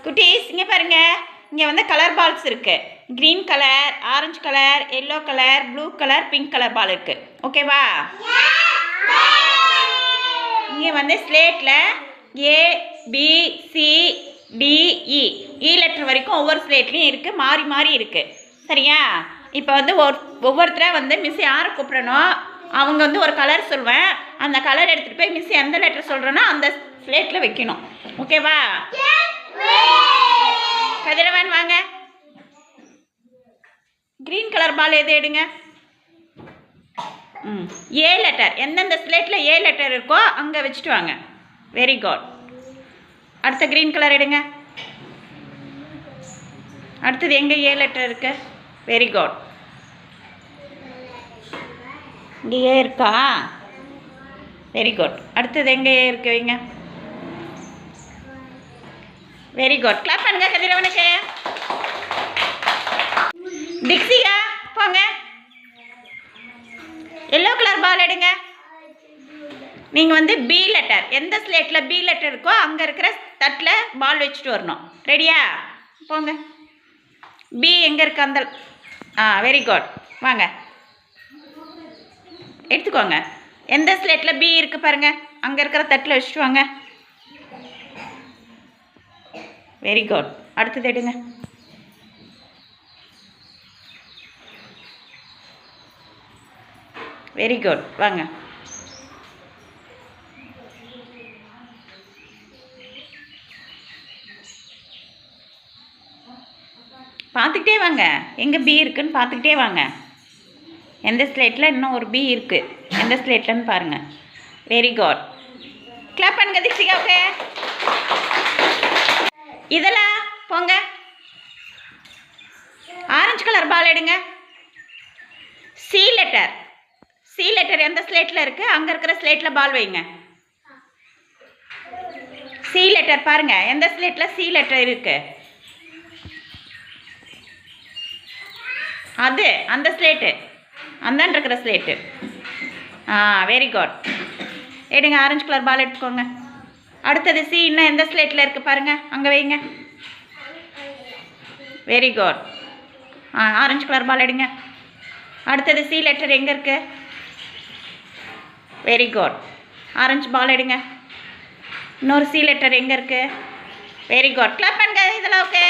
குட்டீஸ் இங்கே பாருங்கள், இங்கே வந்து கலர் பால்ஸ் இருக்குது. Green colour, orange colour, yellow colour, blue colour, pink colour ball இருக்குது. ஓகேவா? இங்கே வந்து ஸ்லேட்டில் ABCDE லெட்டர் வரைக்கும் ஒவ்வொரு ஸ்லேட்லேயும் இருக்குது, மாறி மாறி இருக்குது. சரியா? இப்போ வந்து ஒவ்வொருத்தராக வந்து மிஸ் யாரை கூப்பிடணும், அவங்க வந்து ஒரு கலர் சொல்வேன், அந்த கலர் எடுத்துகிட்டு போய் மிஸ் எந்த லெட்டர் சொல்கிறேன்னா அந்த ஸ்லேட்டில் வைக்கணும். ஓகேவா? கதிரவன் வாங்க. க்ரீன் கலர் பால் எது எடுங்க. ஏ லெட்டர், எந்தெந்த ஸ்லேட்டில் ஏ லெட்டர் இருக்கோ அங்கே வச்சுட்டு வாங்க. Very good. அடுத்த க்ரீன் கலர் எடுங்க. அடுத்தது எங்கே ஏ லெட்டர் இருக்கு? Very good. இங்கே ஏ இருக்கா? Very good. அடுத்தது எங்கே ஏ இருக்கு வைங்க. Very good. கிளாப் பண்ணுங்க கதிரவனுக்கு. டிக்ஸியா போங்க. எல்லோ கலர் பால் எடுங்க. நீங்கள் வந்து பி லெட்டர், எந்த ஸ்லேட்டில் பி லெட்டர் இருக்கோ அங்கே இருக்கிற தட்டில் பால் வச்சுட்டு வரணும். ரெடியா? போங்க. பி எங்கே இருக்கு? அந்த வெரி குட். வாங்க எடுத்துக்கோங்க. எந்த ஸ்லேட்டில் பி இருக்குது பாருங்கள், அங்கே இருக்கிற தட்டில் வச்சுட்டு வாங்க. Very good. அடுத்தது எடுங்க. Very good. வாங்க. பார்த்துக்கிட்டே வாங்க, எங்கே பி இருக்குன்னு பார்த்துக்கிட்டே வாங்க. எந்த ஸ்லேட்டில் இன்னும் ஒரு பி இருக்குது, எந்த ஸ்லேட்லன்னு பாருங்கள். Very good. கிளாப் பண்ணுங்க தீக்ஷிகாவுக்கு. இதெல்லாம் போங்க. ஆரஞ்சு கலர் பால் எடுங்க. சி லெட்டர், சி லெட்டர் எந்த ஸ்லேட்டில் இருக்குது அங்கே இருக்கிற ஸ்லேட்டில் பால் வைங்க. சி லெட்டர் பாருங்கள், எந்த ஸ்லேட்டில் சி லெட்டர் இருக்குது அது அந்த ஸ்லேட்டு, அந்தாண்டு இருக்கிற ஸ்லேட்டு. Very good. எடுங்க. ஆரஞ்சு கலர் பால் எடுத்துக்கோங்க. அடுத்தது சி இன்னும் எந்த ஸ்லேட்டில் இருக்குது பாருங்கள், அங்கே வைங்க. Very good. Orange colour ball எடுங்க. அடுத்தது சி லெட்டர் எங்கே இருக்குது? Very good. ஆரஞ்சு பால் எடுங்க. இன்னொரு சி லெட்டர் எங்கே இருக்குது? Very good. கிளாப் பண்ணுங்க இதெல்லாம். ஓகே.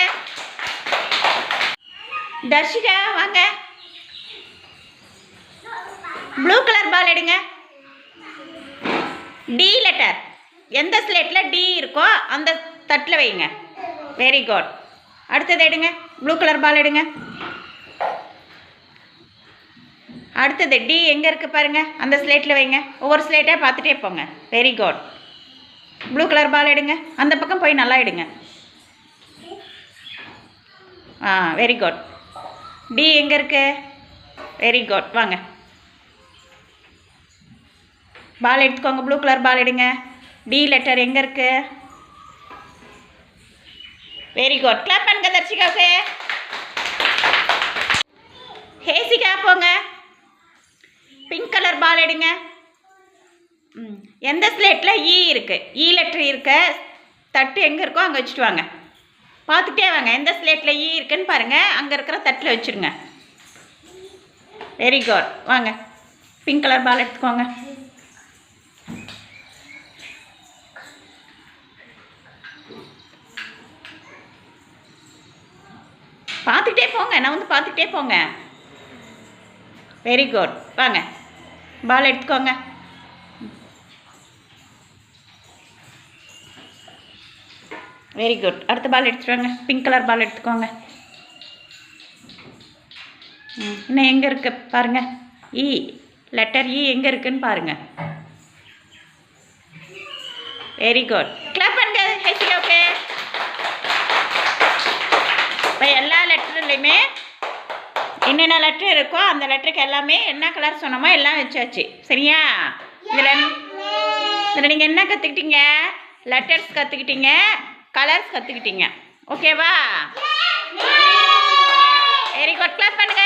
தர்ஷிகா வாங்க. ப்ளூ கலர் பால் எடுங்க. டி லெட்டர், எந்த ஸ்லேட்டில் டி இருக்கோ அந்த தட்டில் வைங்க. Very good. அடுத்தது எடுங்க. ப்ளூ கலர் பால் எடுங்க. அடுத்தது டி எங்கே இருக்குது பாருங்கள், அந்த ஸ்லேட்டில் வைங்க. ஒவ்வொரு ஸ்லேட்டாக பார்த்துட்டே போங்க. Very good. Blue colour ball எடுங்க. அந்த பக்கம் போய் நல்லா எடுங்க. Very good. டி எங்கே இருக்கு? Very good. வாங்க. பால் எடுத்துக்கோங்க. ப்ளூ கலர் பால் எடுங்க. டி லெட்டர் எங்கே இருக்கு? Very good. கிளாப் பண்ணுங்க தர்ஷிகாவுக்கு. ஹேசிகா போங்க. பிங்க் கலர் பால் எடுங்க. எந்த ஸ்லேட்டில் இ இருக்குது, இ லெட்டர் இருக்க தட்டு எங்கே இருக்கோ அங்கே வச்சுட்டு வாங்க. பார்த்துட்டே வாங்க. எந்த ஸ்லேட்டில் இ இருக்குன்னு பாருங்கள், அங்கே இருக்கிற தட்டில் வச்சுருங்க. Very good. வாங்க. பிங்க் கலர் பால் எடுத்துக்கோங்க. பார்த்துக்கிட்டே போங்க, நான் வந்து பார்த்துக்கிட்டே போங்க. Very good. வாங்க. பால் எடுத்துக்கோங்க. Very good. அடுத்த பால் எடுத்துட்டு வாங்க. பிங்க் கலர் பால் எடுத்துக்கோங்க. இன்னும் எங்கே இருக்கு பாருங்கள், இ லெட்டர் இ எங்கே இருக்குன்னு பாருங்கள். Very good. கிளாப் பண்ணுங்க ஹேசிகாவுக்கு. இப்போ எல்லா லெட்டர்லையுமே என்னென்ன லெட்டர் இருக்கோ அந்த லெட்டருக்கு எல்லாமே என்ன கலர் சொன்னோமோ எல்லாம் வச்சாச்சு. சரியா? இதில் நீங்கள் என்ன கற்றுக்கிட்டீங்க? Letters கற்றுக்கிட்டீங்க, colours கற்றுக்கிட்டீங்க. ஓகேவா? Very good. கிளாப் பண்ணுங்க.